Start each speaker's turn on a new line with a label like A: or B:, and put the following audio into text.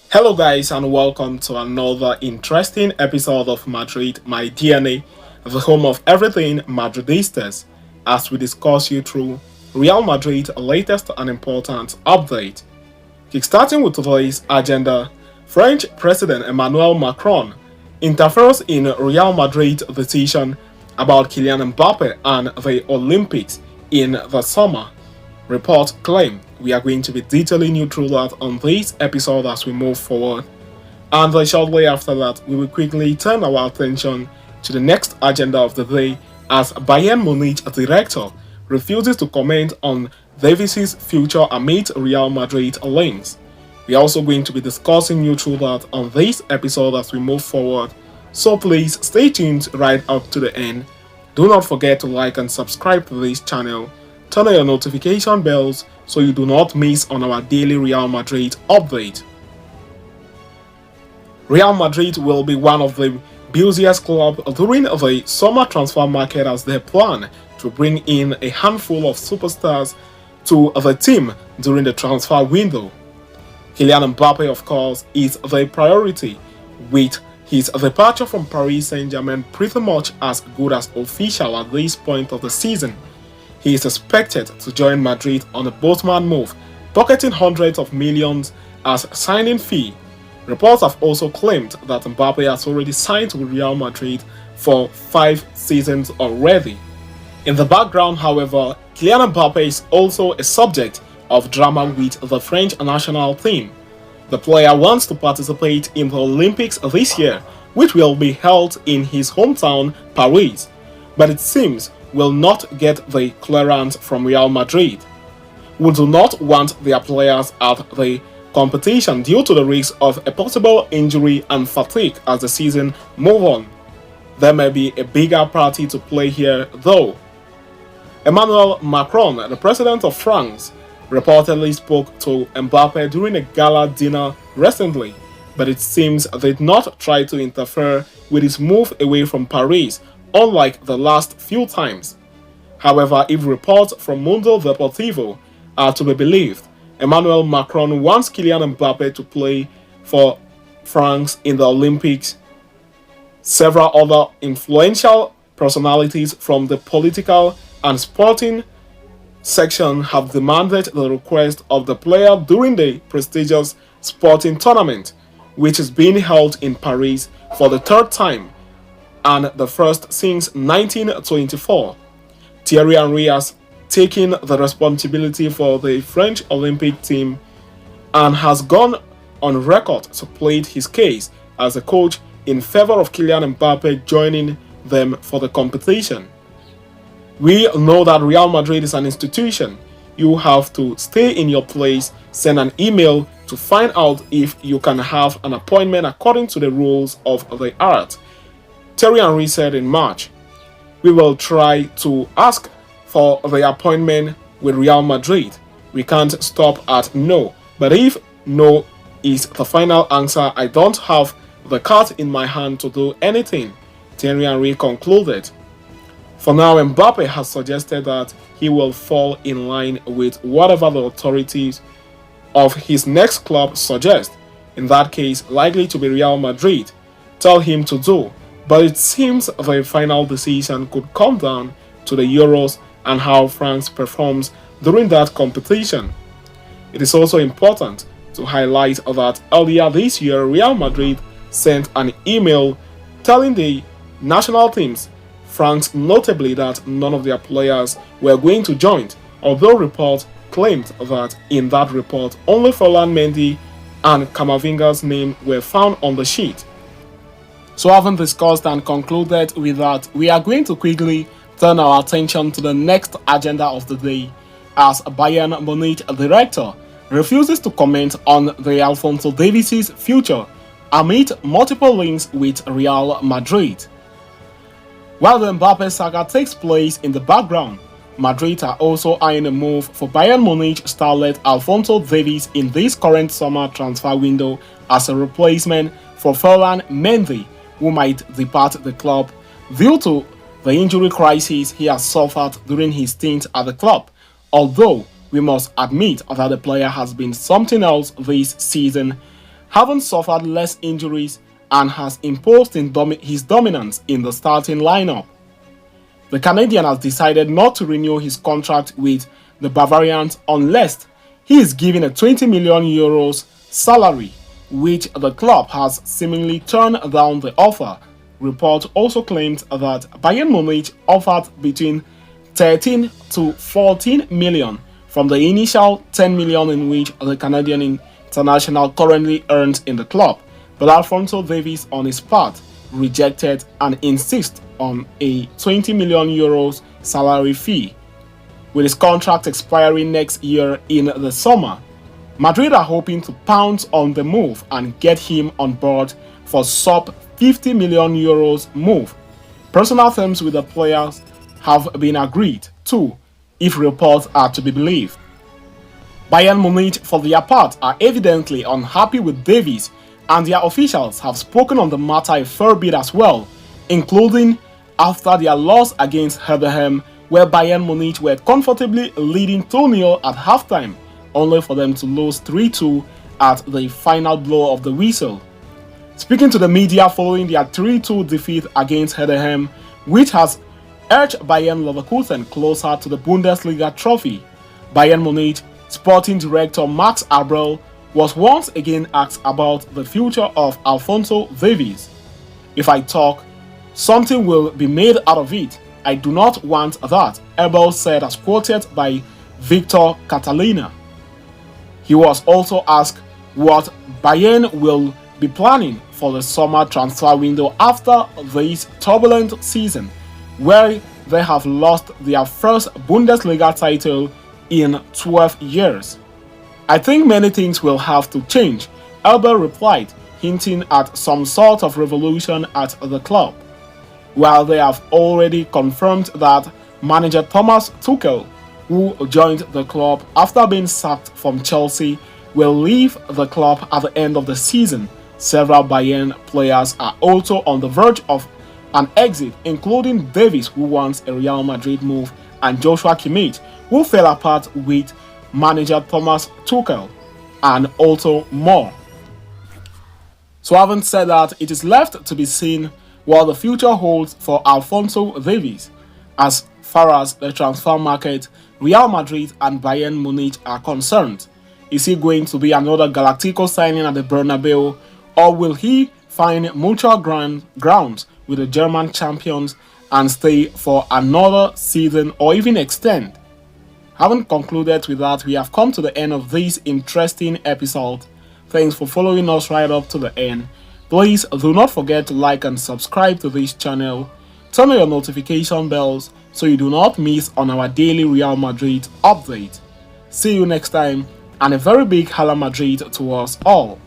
A: Hello, guys, and welcome to another interesting episode of Madrid, my DNA, the home of everything Madridistas, as we discuss you through Real Madrid's latest and important update. Kickstarting with today's agenda, French President Emmanuel Macron interferes in Real Madrid's decision about Kylian Mbappe and the Olympics in the summer. Report claim we are going to be detailing you through that on this episode as we move forward. And then shortly after that, we will quickly turn our attention to the next agenda of the day as Bayern Munich director refuses to comment on Davies' future amid Real Madrid links. We are also going to be discussing you through that on this episode as we move forward. So please stay tuned right up to the end. Do not forget to like and subscribe to this channel. Turn on your notification bells so you do not miss on our daily Real Madrid update. Real Madrid will be one of the busiest clubs during the summer transfer market as they plan to bring in a handful of superstars to the team during the transfer window. Kylian Mbappe, of course, is the priority, with his departure from Paris Saint-Germain pretty much as good as official at this point of the season. He is expected to join Madrid on a boatman move, pocketing hundreds of millions as signing fee. Reports have also claimed that Mbappe has already signed with Real Madrid for 5 seasons already. In the background, however, Kylian Mbappe is also a subject of drama with the French national team. The player wants to participate in the Olympics this year, which will be held in his hometown, Paris, but it seems will not get the clearance from Real Madrid, who do not want their players at the competition due to the risk of a possible injury and fatigue as the season moves on. There may be a bigger party to play here though. Emmanuel Macron, the president of France, reportedly spoke to Mbappe during a gala dinner recently, but it seems they did not try to interfere with his move away from Paris, unlike the last few times. However, if reports from Mundo Deportivo are to be believed, Emmanuel Macron wants Kylian Mbappe to play for France in the Olympics. Several other influential personalities from the political and sporting section have demanded the request of the player during the prestigious sporting tournament, which is being held in Paris for the third time and the first since 1924. Thierry Henry has taken the responsibility for the French Olympic team and has gone on record to plead his case as a coach in favor of Kylian Mbappe joining them for the competition. We know that Real Madrid is an institution. You have to stay in your place, send an email to find out if you can have an appointment according to the rules of the art. Thierry Henry said in March, "We will try to ask for the appointment with Real Madrid. We can't stop at no, but if no is the final answer, I don't have the card in my hand to do anything," Thierry Henry concluded. For now, Mbappe has suggested that he will fall in line with whatever the authorities of his next club suggest, in that case likely to be Real Madrid, tell him to do. But it seems the final decision could come down to the Euros and how France performs during that competition. It is also important to highlight that earlier this year, Real Madrid sent an email telling the national teams, France notably, that none of their players were going to join, although reports claimed that in that report only Ferland Mendy and Camavinga's name were found on the sheet. So having discussed and concluded with that, we are going to quickly turn our attention to the next agenda of the day as Bayern Munich director refuses to comment on the Alphonso Davies' future amid multiple links with Real Madrid. While the Mbappe saga takes place in the background, Madrid are also eyeing a move for Bayern Munich starlet Alphonso Davies in this current summer transfer window as a replacement for Ferland Mendy, who might depart the club due to the injury crisis he has suffered during his stint at the club, although we must admit that the player has been something else this season having suffered less injuries and has imposed his dominance in the starting lineup. The Canadian has decided not to renew his contract with the Bavarians unless he is given a 20 million euros salary, which the club has seemingly turned down the offer. Report also claimed that Bayern Munich offered between 13 to 14 million from the initial 10 million in which the Canadian international currently earns in the club, but Alphonso Davies on his part rejected and insists on a 20 million euros salary fee. With his contract expiring next year in the summer, Madrid are hoping to pounce on the move and get him on board for sub 50 million euros move. Personal terms with the players have been agreed too, if reports are to be believed. Bayern Munich, for their part, are evidently unhappy with Davies, and their officials have spoken on the matter a fair bit as well, including after their loss against Heidenheim, where Bayern Munich were comfortably leading 2-0 at halftime, only for them to lose 3-2 at the final blow of the whistle. Speaking to the media following their 3-2 defeat against Heidenheim, which has edged Bayern Leverkusen closer to the Bundesliga trophy, Bayern Munich sporting director Max Abrel was once again asked about the future of Alphonso Davies. "If I talk, something will be made out of it. I do not want that," Abrel said, as quoted by Victor Catalina. He was also asked what Bayern will be planning for the summer transfer window after this turbulent season, where they have lost their first Bundesliga title in 12 years. "I think many things will have to change," Albert replied, hinting at some sort of revolution at the club. While they have already confirmed that manager Thomas Tuchel, who joined the club after being sacked from Chelsea, will leave the club at the end of the season, several Bayern players are also on the verge of an exit, including Davies, who wants a Real Madrid move, and Joshua Kimmich, who fell apart with manager Thomas Tuchel, and also more. So having said that, it is left to be seen what the future holds for Alphonso Davies. As far as the transfer market, Real Madrid and Bayern Munich are concerned. Is he going to be another Galactico signing at the Bernabeu, or will he find mutual grounds with the German champions and stay for another season or even extend? Having concluded with that, we have come to the end of this interesting episode. Thanks for following us right up to the end. Please do not forget to like and subscribe to this channel. Turn on your notification bells so you do not miss on our daily Real Madrid update. See you next time, and a very big Hala Madrid to us all.